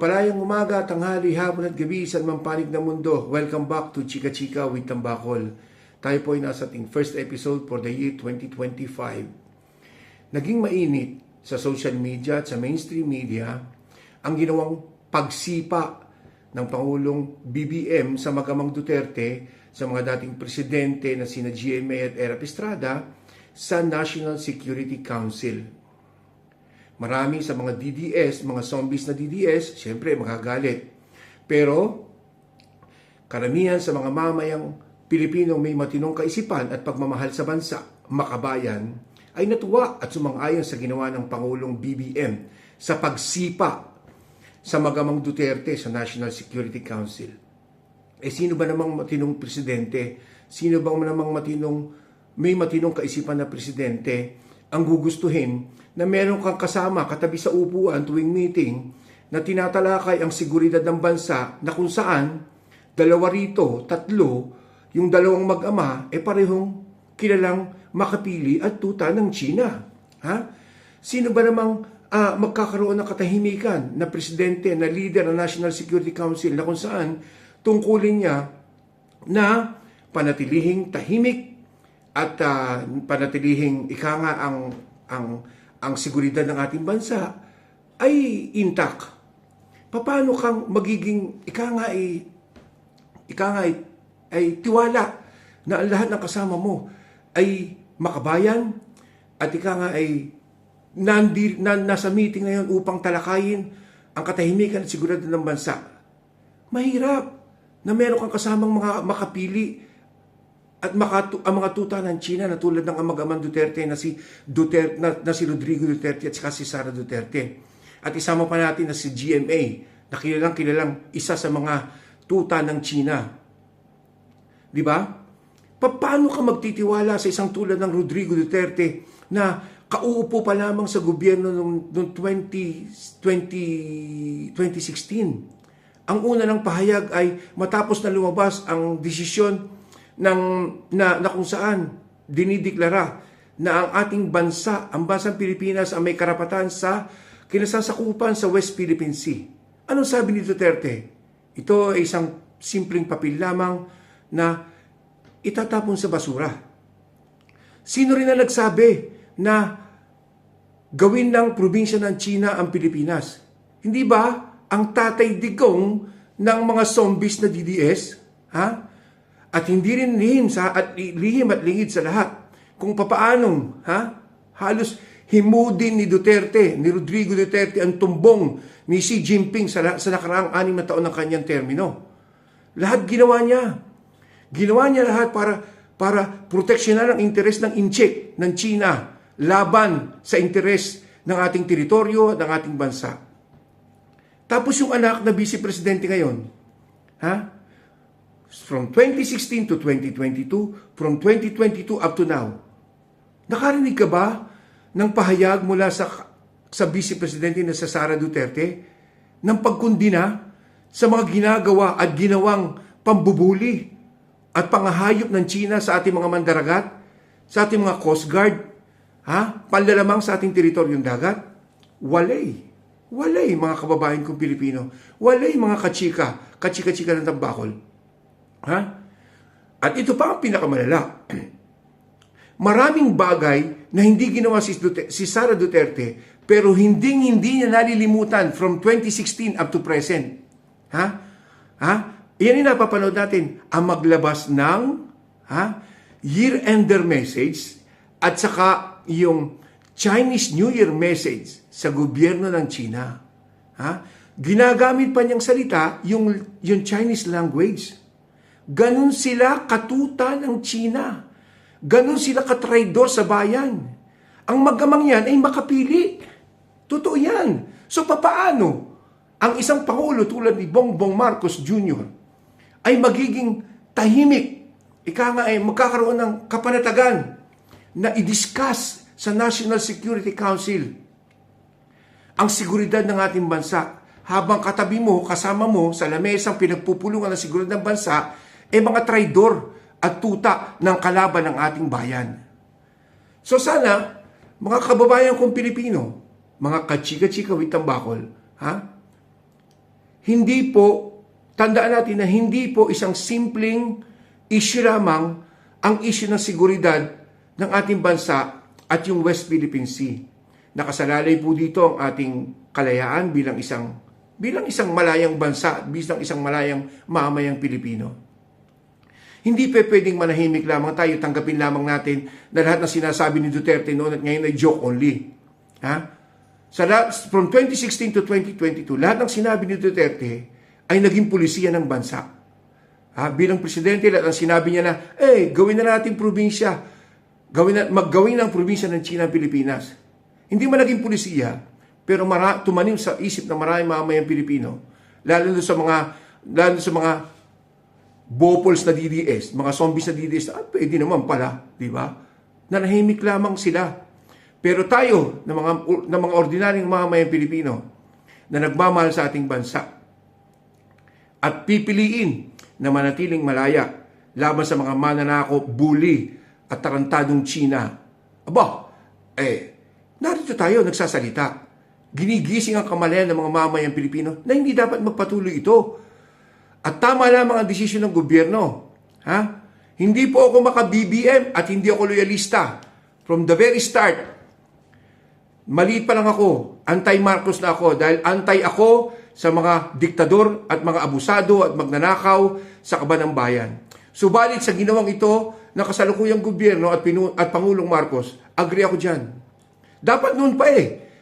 Mapagpalayang umaga, tanghali, hapon at gabi sa anumang panig ng mundo. Welcome back to Chika Chika with Tambakol. Tayo po ay nasa ating first episode for the year 2025. Naging mainit sa social media at sa mainstream media ang ginawang pagsipa ng Pangulong BBM sa Magamang Duterte sa mga dating presidente na sina GMA at Erap Estrada sa National Security Council. Marami sa mga DDS, mga zombies na DDS, siyempre magagalit. Pero karamihan sa mga mamayang Pilipinong may matinong kaisipan at pagmamahal sa bansa, makabayan, ay natuwa at sumang-ayon sa ginawa ng Pangulong BBM sa pagsipa sa Magamang Duterte sa National Security Council. Sino ba namang matinong presidente? Sino bang namang may matinong kaisipan na presidente ang gugustuhin na meron kang kasama katabi sa upuan tuwing meeting na tinatalakay ang seguridad ng bansa na kung saan dalawa rito, tatlo, yung dalawang mag-ama parehong kilalang makapili at tuta ng China. Sino ba namang magkakaroon ng katahimikan na presidente, na leader ng National Security Council na kung saan tungkulin niya na panatilihing tahimik at panatilihing ika nga ang seguridad ng ating bansa ay intact. Paano kang magiging ay tiwala na ang lahat ng kasama mo ay makabayan at ay nasa meeting ngayon upang talakayin ang katahimikan at seguridad ng bansa? Mahirap na meron kang kasamang mga makapili at ang mga tuta ng China na tulad ng amag-amang Duterte na si Rodrigo Duterte at si Sara Duterte. At isama pa natin na si GMA na kilalang isa sa mga tuta ng China. Di ba? Paano ka magtitiwala sa isang tulad ng Rodrigo Duterte na kauupo pa lamang sa gobyerno noong 2016? Ang una ng pahayag ay matapos na lumabas ang desisyon na kung saan dinideklara na ang ating bansa, ang bansang Pilipinas, ang may karapatan sa kinasasakupan sa West Philippine Sea. Anong sabi ni Duterte? Ito ay isang simpleng papel lamang na itatapon sa basura. Sino rin na nagsabi na gawin ng probinsya ng China ang Pilipinas? Hindi ba ang tatay digong ng mga zombies na DDS? At hindi rin lihim at lingid sa lahat kung papaanong halos himudin ni Rodrigo Duterte ang tumbong ni Xi Jinping sa nakaraang 6 na taon ng kanyang termino. Lahat ginawa niya. Ginawa niya lahat para proteksyonan ang interes ng inchik ng China laban sa interes ng ating teritoryo at ng ating bansa. Tapos yung anak na vice presidente ngayon, from 2016 to 2022, from 2022 up to now, nakarinig ka ba ng pahayag mula sa Vice Presidente na sa Sara Duterte ng pagkundina sa mga ginagawa at ginawang pambubuli at pangahayop ng China sa ating mga mandaragat, sa ating mga Coast Guard, panlalamang sa ating teritoryong dagat? Walay mga kababayan kong Pilipino. Walay mga kachika ng Tambakol. At ito pa ang pinakamalala. Maraming bagay na hindi ginawa si Sara Duterte pero hindi niya nalilimutan from 2016 up to present. Iyan yung napapanood natin. Ang maglabas ng year-ender message at saka yung Chinese New Year message sa gobyerno ng China. Ginagamit pa niyang salita yung Chinese language. Ganun sila katuta ng China. Ganun sila katraidor sa bayan. Ang magamang yan ay makapili. Totoo yan. So papaano ang isang pangulo tulad ni Bongbong Marcos Jr. ay magiging tahimik? Ay magkakaroon ng kapanatagan na i-discuss sa National Security Council ang seguridad ng ating bansa habang katabi mo, kasama mo sa lamesang pinagpupulungan ng seguridad ng bansa mga traidor at tuta ng kalaban ng ating bayan. So sana, mga kababayan kong Pilipino, mga kachika-chika with Tambakol, hindi po, tandaan natin na hindi po isang simpleng issue lamang ang issue ng seguridad ng ating bansa at yung West Philippine Sea. Nakasalalay po dito ang ating kalayaan bilang isang malayang bansa, bilang isang malayang mamayang Pilipino. Hindi pwedeng manahimik lamang tayo, tanggapin lamang natin na lahat ng sinasabi ni Duterte noon at ngayon ay joke only. From 2016 to 2022, lahat ng sinabi ni Duterte ay naging pulisiya ng bansa. Bilang presidente, lahat ng sinabi niya na, gawin na natin probinsya. Maggawin ng probinsya ng China, Pilipinas. Hindi man naging pulisiya, pero tumanim sa isip ng maraming mamamayang Pilipino, lalo sa mga bopols na DDS, mga zombies na DDS, pwede naman pala, di ba? Nanahimik lamang sila. Pero tayo, na mga ordinaryong mamamayang Pilipino, na nagmamahal sa ating bansa, at pipiliin na manatiling malaya laban sa mga mananako, bully, at tarantadong China. Narito tayo nagsasalita. Ginigising ang kamalayan ng mga mamamayang Pilipino na hindi dapat magpatuloy ito. At tama lamang ang desisyon ng gobyerno. Hindi po ako maka-BBM at hindi ako loyalista. From the very start, maliit pa lang ako, anti-Marcos na ako dahil anti ako sa mga diktador at mga abusado at magnanakaw sa kaban ng bayan. Subalit sa ginawang ito ng kasalukuyang gobyerno at Pangulong Marcos, agree ako dyan. Dapat noon pa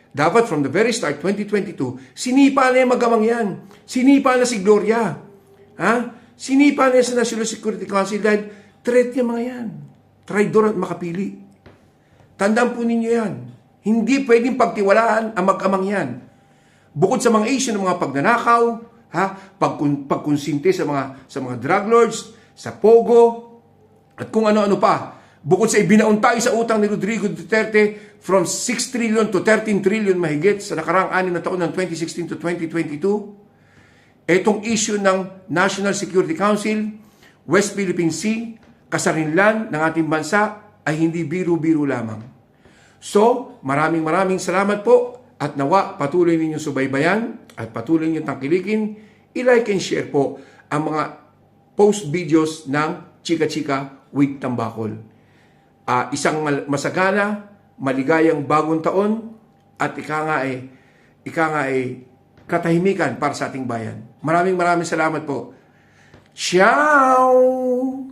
Dapat from the very start, 2022, sinipa na yung magamang yan. Sinipa na si Gloria. Sinipa na sa National Security Council dahil threat yung mga yan. Traidor at makapili. Tandaan po ninyo yan. Hindi pwedeng pagtiwalaan ang mag-amang yan. Bukod sa mga issue ng mga pagnanakaw, pagkonsinte sa mga drug lords, sa Pogo, at kung ano-ano pa. Bukod sa ibinaon tayo sa utang ni Rodrigo Duterte from 6 trillion to 13 trillion mahigit sa nakaraang 6 na taon ng 2016 to 2022, itong issue ng National Security Council, West Philippine Sea, kasarinlan ng ating bansa ay hindi biro-biro lamang. So, maraming salamat po at nawa patuloy ninyong subaybayan at patuloy ninyong tangkilikin, i-like and share po ang mga post videos ng Chika Chika with Tambakol. Isang masagana, maligayang bagong taon at ika nga katahimikan para sa ating bayan. Maraming salamat po. Ciao!